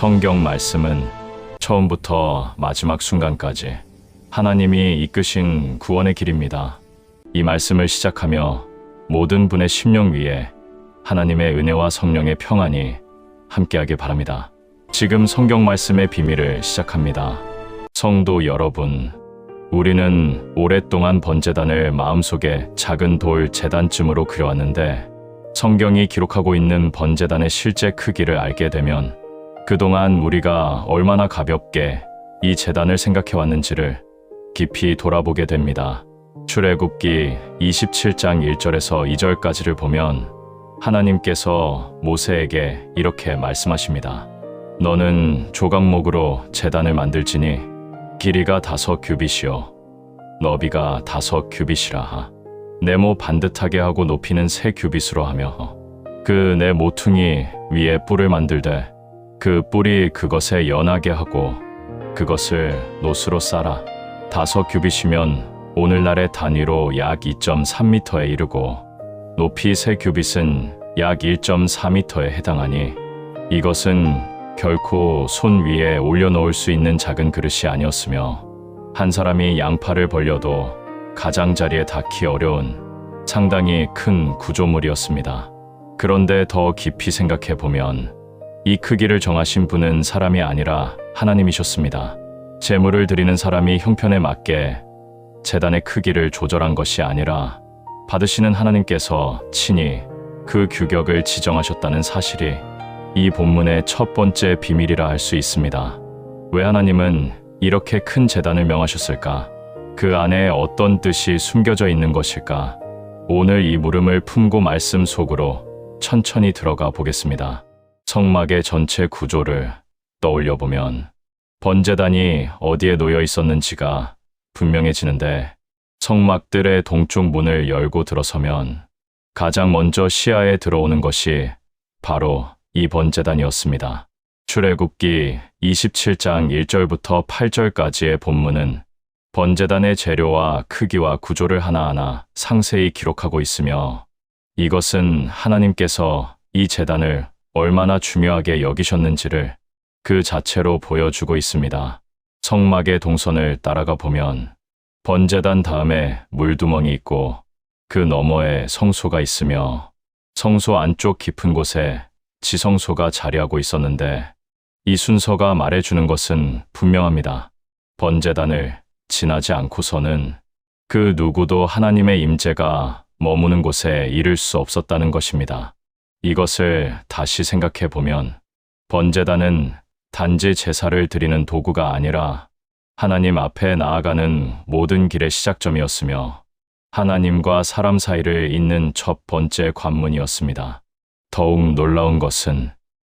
성경 말씀은 처음부터 마지막 순간까지 하나님이 이끄신 구원의 길입니다. 이 말씀을 시작하며 모든 분의 심령 위에 하나님의 은혜와 성령의 평안이 함께하길 바랍니다. 지금 성경 말씀의 비밀을 시작합니다. 성도 여러분, 우리는 오랫동안 번제단을 마음속에 작은 돌 제단쯤으로 그려왔는데 성경이 기록하고 있는 번제단의 실제 크기를 알게 되면 그동안 우리가 얼마나 가볍게 이 제단을 생각해왔는지를 깊이 돌아보게 됩니다. 출애굽기 27장 1절에서 2절까지를 보면 하나님께서 모세에게 이렇게 말씀하십니다. 너는 조각목으로 제단을 만들지니 길이가 5규빗이요 너비가 5규빗이라. 네모 반듯하게 하고 높이는 3규빗으로 하며 그 네 모퉁이 위에 뿔을 만들되 그 뿔이 그것에 연하게 하고 그것을 노스로 쌓아. 5규빗이면 오늘날의 단위로 약 2.3m에 이르고 높이 3규빗은 약 1.4m에 해당하니 이것은 결코 손 위에 올려놓을 수 있는 작은 그릇이 아니었으며 한 사람이 양팔을 벌려도 가장자리에 닿기 어려운 상당히 큰 구조물이었습니다. 그런데 더 깊이 생각해보면 이 크기를 정하신 분은 사람이 아니라 하나님이셨습니다. 제물을 드리는 사람이 형편에 맞게 제단의 크기를 조절한 것이 아니라 받으시는 하나님께서 친히 그 규격을 지정하셨다는 사실이 이 본문의 첫 번째 비밀이라 할 수 있습니다. 왜 하나님은 이렇게 큰 제단을 명하셨을까? 그 안에 어떤 뜻이 숨겨져 있는 것일까? 오늘 이 물음을 품고 말씀 속으로 천천히 들어가 보겠습니다. 성막의 전체 구조를 떠올려 보면 번제단이 어디에 놓여 있었는지가 분명해지는데 성막들의 동쪽 문을 열고 들어서면 가장 먼저 시야에 들어오는 것이 바로 이 번제단이었습니다. 출애굽기 27장 1절부터 8절까지의 본문은 번제단의 재료와 크기와 구조를 하나하나 상세히 기록하고 있으며 이것은 하나님께서 이 제단을 얼마나 중요하게 여기셨는지를 그 자체로 보여주고 있습니다. 성막의 동선을 따라가 보면 번제단 다음에 물두멍이 있고 그 너머에 성소가 있으며 성소 안쪽 깊은 곳에 지성소가 자리하고 있었는데 이 순서가 말해주는 것은 분명합니다. 번제단을 지나지 않고서는 그 누구도 하나님의 임재가 머무는 곳에 이를 수 없었다는 것입니다. 이것을 다시 생각해 보면 번제단은 단지 제사를 드리는 도구가 아니라 하나님 앞에 나아가는 모든 길의 시작점이었으며 하나님과 사람 사이를 잇는 첫 번째 관문이었습니다. 더욱 놀라운 것은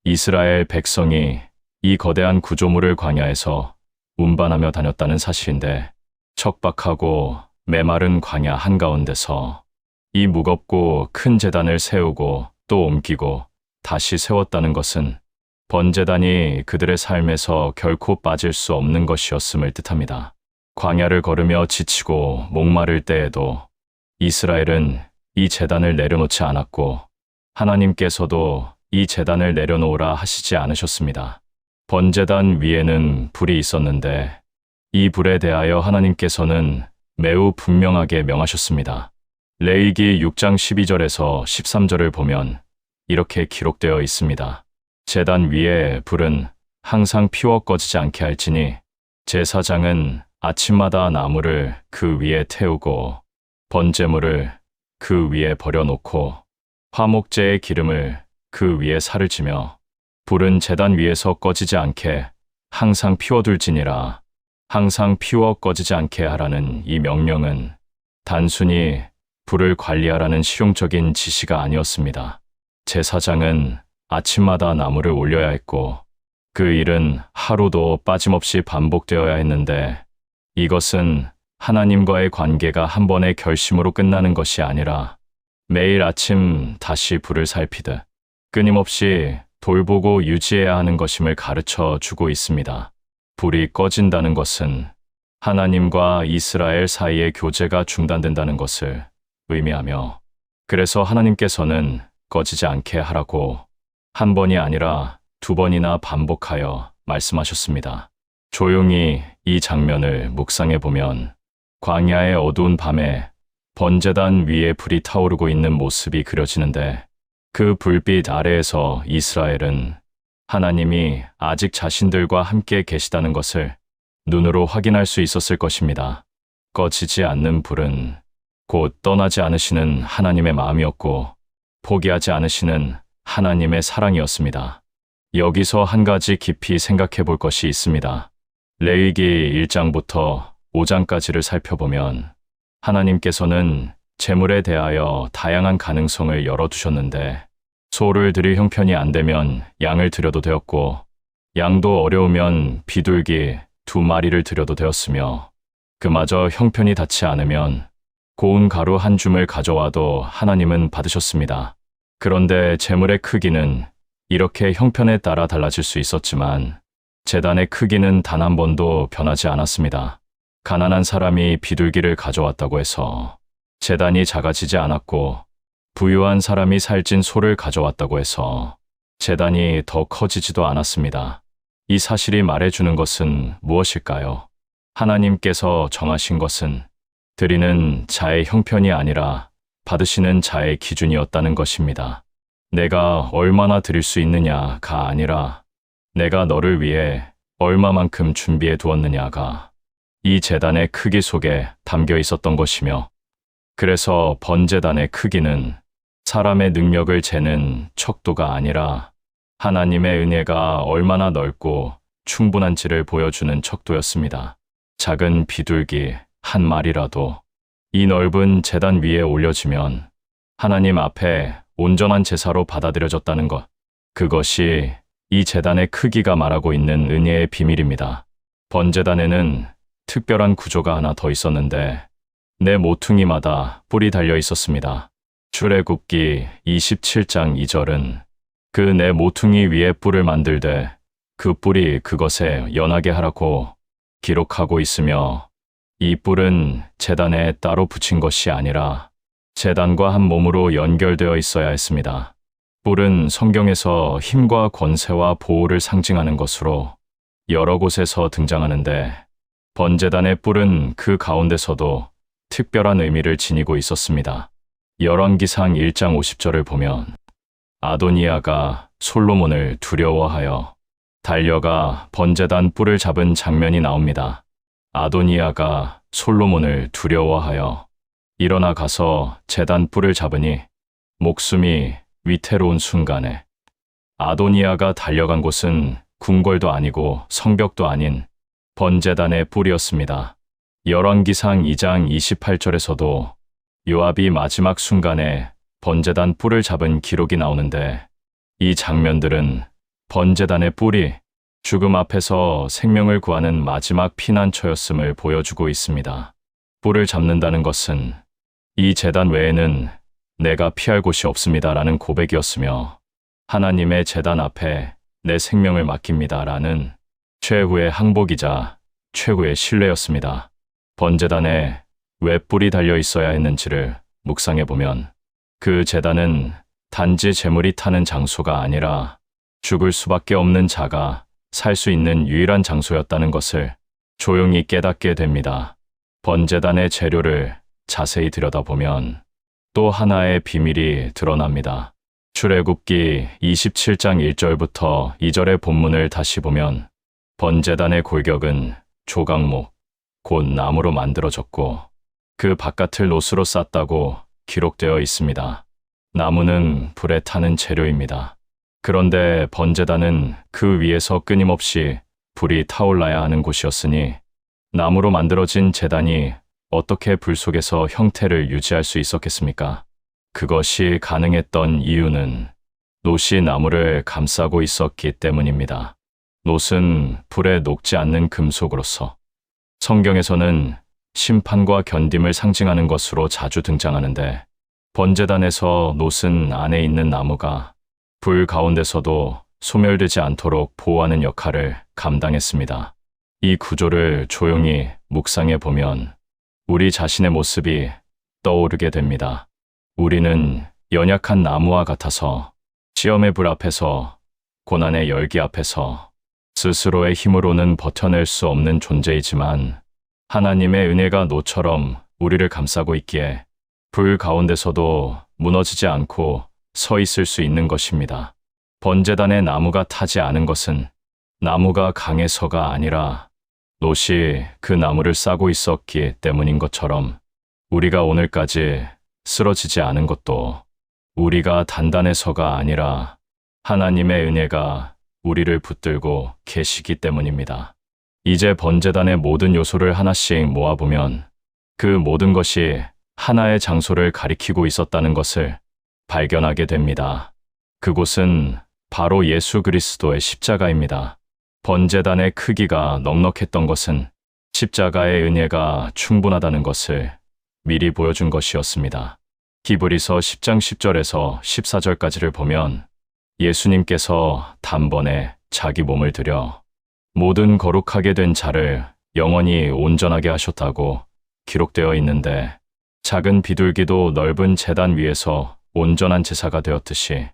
이스라엘 백성이 이 거대한 구조물을 광야에서 운반하며 다녔다는 사실인데 척박하고 메마른 광야 한가운데서 이 무겁고 큰 제단을 세우고 또 옮기고 다시 세웠다는 것은 번제단이 그들의 삶에서 결코 빠질 수 없는 것이었음을 뜻합니다. 광야를 걸으며 지치고 목마를 때에도 이스라엘은 이 제단을 내려놓지 않았고 하나님께서도 이 제단을 내려놓으라 하시지 않으셨습니다. 번제단 위에는 불이 있었는데 이 불에 대하여 하나님께서는 매우 분명하게 명하셨습니다. 레위기 6장 12절에서 13절을 보면 이렇게 기록되어 있습니다. 제단 위에 불은 항상 피워 꺼지지 않게 할지니 제사장은 아침마다 나무를 그 위에 태우고 번제물을 그 위에 버려놓고 화목제의 기름을 그 위에 살을 지며 불은 제단 위에서 꺼지지 않게 항상 피워둘지니라. 항상 피워 꺼지지 않게 하라는 이 명령은 단순히 불을 관리하라는 실용적인 지시가 아니었습니다. 제사장은 아침마다 나무를 올려야 했고 그 일은 하루도 빠짐없이 반복되어야 했는데 이것은 하나님과의 관계가 한 번의 결심으로 끝나는 것이 아니라 매일 아침 다시 불을 살피듯 끊임없이 돌보고 유지해야 하는 것임을 가르쳐 주고 있습니다. 불이 꺼진다는 것은 하나님과 이스라엘 사이의 교제가 중단된다는 것을 의미하며 그래서 하나님께서는 꺼지지 않게 하라고 한 번이 아니라 2번이나 반복하여 말씀하셨습니다. 조용히 이 장면을 묵상해 보면 광야의 어두운 밤에 번제단 위에 불이 타오르고 있는 모습이 그려지는데, 그 불빛 아래에서 이스라엘은 하나님이 아직 자신들과 함께 계시다는 것을 눈으로 확인할 수 있었을 것입니다. 꺼지지 않는 불은 곧 떠나지 않으시는 하나님의 마음이었고, 포기하지 않으시는 하나님의 사랑이었습니다. 여기서 한 가지 깊이 생각해 볼 것이 있습니다. 레위기 1장부터 5장까지를 살펴보면 하나님께서는 제물에 대하여 다양한 가능성을 열어두셨는데, 소를 드릴 형편이 안 되면 양을 드려도 되었고, 양도 어려우면 비둘기 2마리를 드려도 되었으며, 그마저 형편이 닿지 않으면 고운 가루 한 줌을 가져와도 하나님은 받으셨습니다. 그런데 제물의 크기는 이렇게 형편에 따라 달라질 수 있었지만 제단의 크기는 단 한 번도 변하지 않았습니다. 가난한 사람이 비둘기를 가져왔다고 해서 제단이 작아지지 않았고, 부유한 사람이 살찐 소를 가져왔다고 해서 제단이 더 커지지도 않았습니다. 이 사실이 말해주는 것은 무엇일까요? 하나님께서 정하신 것은 드리는 자의 형편이 아니라 받으시는 자의 기준이었다는 것입니다. 내가 얼마나 드릴 수 있느냐가 아니라 내가 너를 위해 얼마만큼 준비해 두었느냐가 이 제단의 크기 속에 담겨 있었던 것이며, 그래서 번제단의 크기는 사람의 능력을 재는 척도가 아니라 하나님의 은혜가 얼마나 넓고 충분한지를 보여주는 척도였습니다. 작은 비둘기 한 마리라도 이 넓은 제단 위에 올려지면 하나님 앞에 온전한 제사로 받아들여졌다는 것, 그것이 이 제단의 크기가 말하고 있는 은혜의 비밀입니다. 번제단에는 특별한 구조가 하나 더 있었는데, 네 모퉁이마다 뿔이 달려 있었습니다. 출애굽기 27장 2절은 그 네 모퉁이 위에 뿔을 만들되 그 뿔이 그것에 연하게 하라고 기록하고 있으며, 이 뿔은 제단에 따로 붙인 것이 아니라 제단과 한 몸으로 연결되어 있어야 했습니다. 뿔은 성경에서 힘과 권세와 보호를 상징하는 것으로 여러 곳에서 등장하는데, 번제단의 뿔은 그 가운데서도 특별한 의미를 지니고 있었습니다. 열왕기상 1장 50절을 보면 아도니아가 솔로몬을 두려워하여 달려가 번제단 뿔을 잡은 장면이 나옵니다. 아도니아가 솔로몬을 두려워하여 일어나 가서 제단 뿔을 잡으니 목숨이 위태로운 순간에 아도니아가 달려간 곳은 궁궐도 아니고 성벽도 아닌 번제단의 뿔이었습니다. 열왕기상 2장 28절에서도 요압이 마지막 순간에 번제단 뿔을 잡은 기록이 나오는데, 이 장면들은 번제단의 뿔이 죽음 앞에서 생명을 구하는 마지막 피난처였음을 보여주고 있습니다. 뿔을 잡는다는 것은 이 제단 외에는 내가 피할 곳이 없습니다라는 고백이었으며, 하나님의 제단 앞에 내 생명을 맡깁니다라는 최후의 항복이자 최후의 신뢰였습니다. 번제단에 왜 뿔이 달려 있어야 했는지를 묵상해 보면 그 제단은 단지 제물이 타는 장소가 아니라 죽을 수밖에 없는 자가 살 수 있는 유일한 장소였다는 것을 조용히 깨닫게 됩니다. 번제단의 재료를 자세히 들여다보면 또 하나의 비밀이 드러납니다. 출애굽기 27장 1절부터 2절의 본문을 다시 보면 번제단의 골격은 조각목, 곧 나무로 만들어졌고 그 바깥을 노스로 쌌다고 기록되어 있습니다. 나무는 불에 타는 재료입니다. 그런데 번제단은 그 위에서 끊임없이 불이 타올라야 하는 곳이었으니 나무로 만들어진 제단이 어떻게 불 속에서 형태를 유지할 수 있었겠습니까? 그것이 가능했던 이유는 놋이 나무를 감싸고 있었기 때문입니다. 놋은 불에 녹지 않는 금속으로서 성경에서는 심판과 견딤을 상징하는 것으로 자주 등장하는데, 번제단에서 놋은 안에 있는 나무가 불 가운데서도 소멸되지 않도록 보호하는 역할을 감당했습니다. 이 구조를 조용히 묵상해 보면 우리 자신의 모습이 떠오르게 됩니다. 우리는 연약한 나무와 같아서 시험의 불 앞에서 고난의 열기 앞에서 스스로의 힘으로는 버텨낼 수 없는 존재이지만 하나님의 은혜가 노처럼 우리를 감싸고 있기에 불 가운데서도 무너지지 않고 서 있을 수 있는 것입니다. 번제단의 나무가 타지 않은 것은 나무가 강해서가 아니라 롯이 그 나무를 싸고 있었기 때문인 것처럼 우리가 오늘까지 쓰러지지 않은 것도 우리가 단단해서가 아니라 하나님의 은혜가 우리를 붙들고 계시기 때문입니다. 이제 번제단의 모든 요소를 하나씩 모아보면 그 모든 것이 하나의 장소를 가리키고 있었다는 것을 발견하게 됩니다. 그곳은 바로 예수 그리스도의 십자가입니다. 번제단의 크기가 넉넉했던 것은 십자가의 은혜가 충분하다는 것을 미리 보여준 것이었습니다. 히브리서 10장 10절에서 14절까지를 보면 예수님께서 단번에 자기 몸을 들여 모든 거룩하게 된 자를 영원히 온전하게 하셨다고 기록되어 있는데 작은 비둘기도 넓은 제단 위에서 온전한 제사가 되었듯이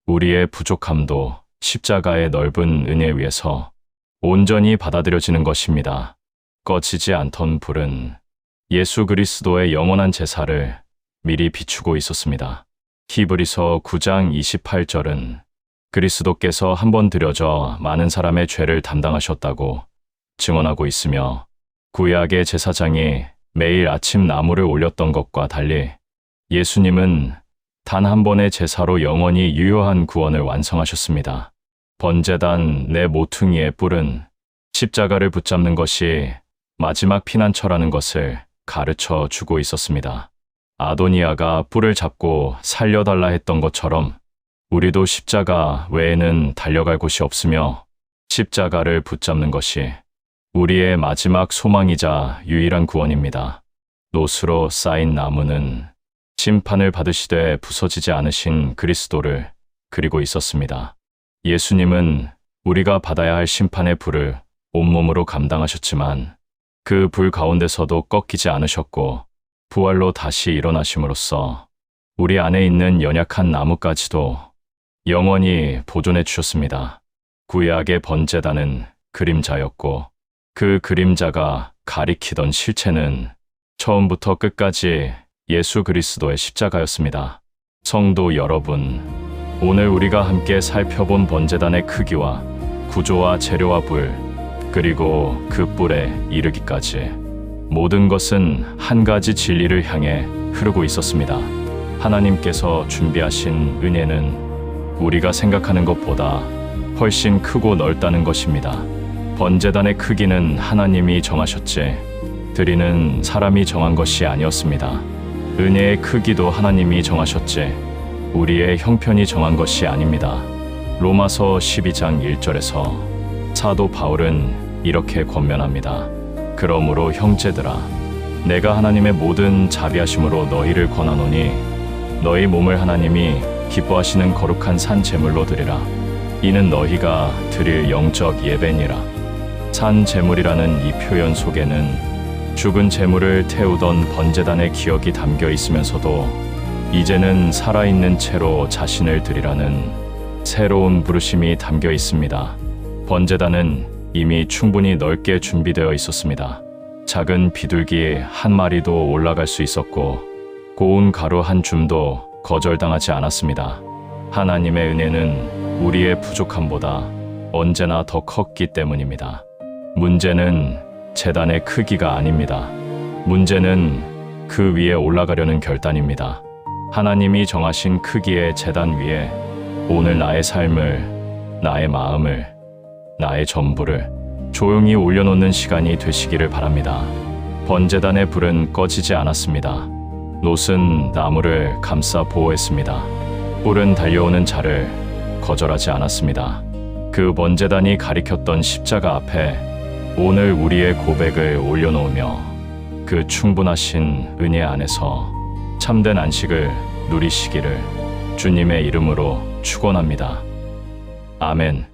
우리의 부족함도 십자가의 넓은 은혜 위에서 온전히 받아들여지는 것입니다. 꺼지지 않던 불은 예수 그리스도의 영원한 제사를 미리 비추고 있었습니다. 히브리서 9장 28절은 그리스도께서 한 번 드려져 많은 사람의 죄를 담당하셨다고 증언하고 있으며 구약의 제사장이 매일 아침 나무를 올렸던 것과 달리 예수님은 단 한 번의 제사로 영원히 유효한 구원을 완성하셨습니다. 번제단 내 모퉁이의 뿔은 십자가를 붙잡는 것이 마지막 피난처라는 것을 가르쳐 주고 있었습니다. 아도니아가 뿔을 잡고 살려달라 했던 것처럼 우리도 십자가 외에는 달려갈 곳이 없으며 십자가를 붙잡는 것이 우리의 마지막 소망이자 유일한 구원입니다. 롯으로 쌓인 나무는 심판을 받으시되 부서지지 않으신 그리스도를 그리고 있었습니다. 예수님은 우리가 받아야 할 심판의 불을 온몸으로 감당하셨지만 그 불 가운데서도 꺾이지 않으셨고 부활로 다시 일어나심으로써 우리 안에 있는 연약한 나무까지도 영원히 보존해 주셨습니다. 구약의 번제단은 그림자였고 그 그림자가 가리키던 실체는 처음부터 끝까지 예수 그리스도의 십자가였습니다. 성도 여러분, 오늘 우리가 함께 살펴본 번제단의 크기와 구조와 재료와 불, 그리고 그 뿔에 이르기까지 모든 것은 한 가지 진리를 향해 흐르고 있었습니다. 하나님께서 준비하신 은혜는 우리가 생각하는 것보다 훨씬 크고 넓다는 것입니다. 번제단의 크기는 하나님이 정하셨지 드리는 사람이 정한 것이 아니었습니다. 은혜의 크기도 하나님이 정하셨지 우리의 형편이 정한 것이 아닙니다. 로마서 12장 1절에서 사도 바울은 이렇게 권면합니다. 그러므로 형제들아, 내가 하나님의 모든 자비하심으로 너희를 권하노니 너희 몸을 하나님이 기뻐하시는 거룩한 산 제물로 드리라. 이는 너희가 드릴 영적 예배니라. 산 제물이라는 이 표현 속에는 죽은 제물을 태우던 번제단의 기억이 담겨 있으면서도 이제는 살아있는 채로 자신을 드리라는 새로운 부르심이 담겨 있습니다. 번제단은 이미 충분히 넓게 준비되어 있었습니다. 작은 비둘기 한 마리도 올라갈 수 있었고 고운 가루 한 줌도 거절당하지 않았습니다. 하나님의 은혜는 우리의 부족함보다 언제나 더 컸기 때문입니다. 문제는 제단의 크기가 아닙니다. 문제는 그 위에 올라가려는 결단입니다. 하나님이 정하신 크기의 제단 위에 오늘 나의 삶을, 나의 마음을, 나의 전부를 조용히 올려놓는 시간이 되시기를 바랍니다. 번제단의 불은 꺼지지 않았습니다. 롯은 나무를 감싸 보호했습니다. 뿔은 달려오는 자를 거절하지 않았습니다. 그 번제단이 가리켰던 십자가 앞에 오늘 우리의 고백을 올려놓으며 그 충분하신 은혜 안에서 참된 안식을 누리시기를 주님의 이름으로 축원합니다. 아멘.